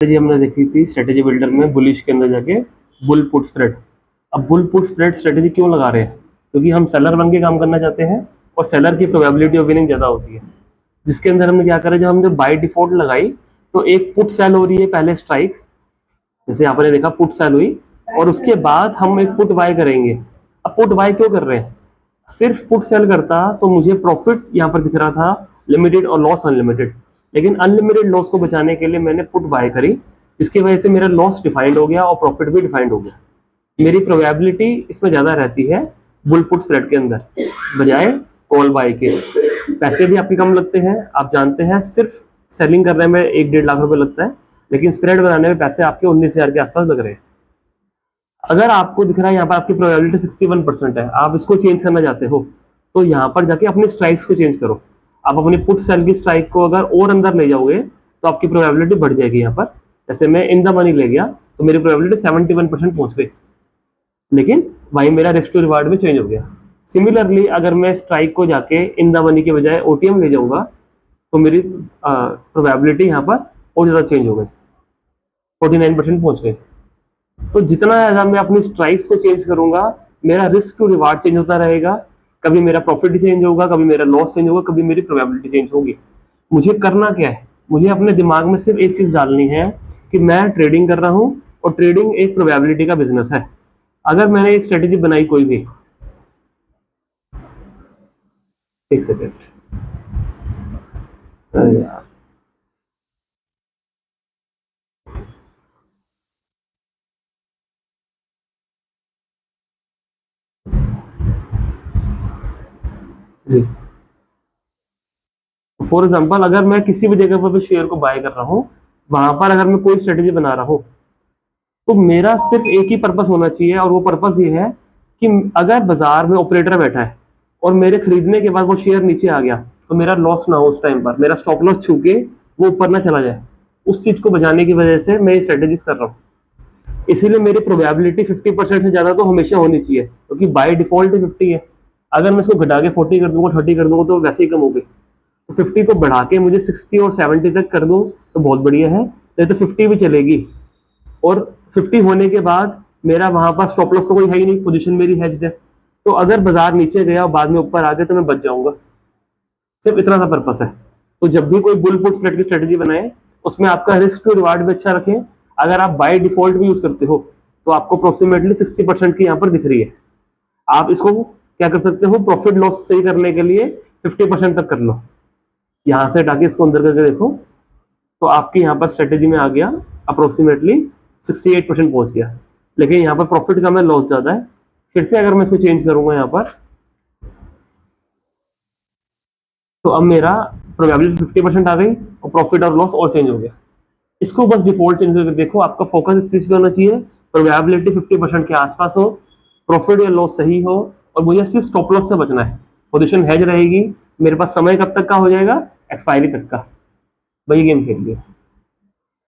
Strategy हमने देखी थी स्ट्रेटेजी बिल्डर में, बुलिश के अंदर जाके बुल पुट स्प्रेड। अब बुल पुट स्प्रेड स्ट्रेटेजी क्यों लगा रहे हैं? क्योंकि हम सेलर बन के काम करना चाहते हैं और सेलर की प्रोबेबिलिटी ऑफ विनिंग ज़्यादा होती है। जिसके अंदर हमने क्या करा, जब हमने बाय डिफॉल्ट लगाई तो एक पुट सेल हो रही है पहले स्ट्राइक, जैसे आपने देखा पुट सेल हुई, और उसके बाद हम एक पुट बाय करेंगे। अब पुट बाय क्यों कर रहे हैं? सिर्फ पुट सेल करता तो मुझे प्रॉफिट यहाँ पर दिख रहा था लिमिटेड और लॉस अनलिमिटेड, लेकिन अनलिमिटेड लॉस को बचाने के लिए मैंने पुट बाय करी, इसकी वजह से मेरा लॉस डिफाइंड हो गया और प्रॉफिट भी डिफाइंड हो गया। मेरी प्रोबेबिलिटी इसमें ज़्यादा रहती है बुल पुट स्प्रेड के अंदर बजाय कॉल बाय के। पैसे भी आपके कम लगते हैं, आप जानते हैं, सिर्फ सेलिंग करने में 1-1.5 लाख रुपए लगता है, लेकिन स्प्रेड बनाने में पैसे आपके 19,000 के आसपास लग रहे हैं। अगर आपको दिख रहा है यहाँ पर आपकी प्रोबेबिलिटी 61% है, आप इसको चेंज करना चाहते हो, तो यहाँ पर जाके अपनी स्ट्राइक्स को चेंज करो। आप अपनी पुट सेल की स्ट्राइक को अगर और अंदर ले जाओगे तो आपकी प्रोबेबिलिटी बढ़ जाएगी। यहाँ पर जैसे मैं इन द मनी ले गया तो मेरी प्रोबेबिलिटी 71% पहुंच गई, लेकिन वहीं मेरा रिस्क टू रिवार्ड में चेंज हो गया। सिमिलरली अगर मैं स्ट्राइक को जाके इन द मनी के बजाय ओटीएम ले जाऊंगा तो मेरी प्रोबेबिलिटी यहाँ पर और ज़्यादा चेंज हो गई, 49% पहुंच गई। तो जितना ज़्यादा मैं अपनी स्ट्राइक्स को चेंज करूंगा, मेरा रिस्क टू रिवार्ड चेंज होता रहेगा। कभी मेरा प्रॉफिट चेंज होगा, कभी मेरा लॉस चेंज होगा, कभी मेरी प्रोबेबिलिटी चेंज होगी। मुझे करना क्या है? मुझे अपने दिमाग में सिर्फ एक चीज़ डालनी है कि मैं ट्रेडिंग कर रहा हूँ और ट्रेडिंग एक प्रोबेबिलिटी का बिजनेस है। अगर मैंने एक स्ट्रेटेजी बनाई कोई भी, एक सेकेंड, अरे यार, जी, फॉर एग्जाम्पल अगर मैं किसी भी जगह पर शेयर को बाय कर रहा हूँ, वहां पर अगर मैं कोई स्ट्रेटेजी बना रहा हूँ, तो मेरा सिर्फ एक ही पर्पस होना चाहिए, और वो पर्पस ये है कि अगर बाजार में ऑपरेटर बैठा है और मेरे खरीदने के बाद वो शेयर नीचे आ गया तो मेरा लॉस ना हो, उस टाइम पर मेरा स्टॉप लॉस छू के वो ऊपर ना चला जाए। उस चीज को बचाने की वजह से मैं ये स्ट्रेटेजीज कर रहा हूँ। इसीलिए मेरी प्रोबेबिलिटी 50% से ज्यादा तो हमेशा होनी चाहिए, क्योंकि बाय डिफॉल्ट ही 50 है। अगर मैं इसको घटा के 40 कर दूंगा, 30 कर दूंगा तो वैसे ही कम हो गई। तो 50 को बढ़ा के मुझे 60 और 70 तक कर दूं तो बहुत बढ़िया है, नहीं तो 50 भी चलेगी। और 50 होने के बाद मेरा वहां पर स्टॉप लॉस तो कोई है ही नहीं, पोजीशन मेरी हेज्ड है। तो अगर बाजार नीचे गया और बाद में ऊपर आ गया तो मैं बच जाऊंगा। सिर्फ इतना सा पर्पस है। तो जब भी कोई बुल पुट स्प्रेड की स्ट्रेटेजी बनाए, उसमें आपका रिस्क टू रिवार्ड भी अच्छा रखें। अगर आप बाय डिफॉल्ट भी यूज करते हो तो आपको अप्रोक्सीमेटली 60% की यहाँ पर दिख रही है। आप इसको क्या कर सकते हो, प्रॉफिट लॉस सही करने के लिए 50% तक कर लो। यहाँ से हटा के इसको अंदर करके देखो तो आपकी यहाँ पर स्ट्रेटेजी में आ गया अप्रोक्सीमेटली 68% पहुंच गया, लेकिन यहाँ पर प्रॉफिट कम है, लॉस ज्यादा है। फिर से अगर मैं इसको चेंज करूंगा यहाँ पर, तो अब मेरा प्रोबेबिलिटी 50% आ गई और प्रॉफिट और लॉस और चेंज हो गया। इसको बस डिफॉल्ट चेंज करके देखो, आपका फोकस इस चीज पे होना चाहिए, प्रोबेबिलिटी 50% के आसपास हो, प्रॉफिट या लॉस सही हो, और मुझे सिर्फ स्टॉप लॉस से बचना है। पोजीशन हेज रहेगी, मेरे पास समय कब तक का हो जाएगा, एक्सपायरी तक का। वही गेम खेल लिया।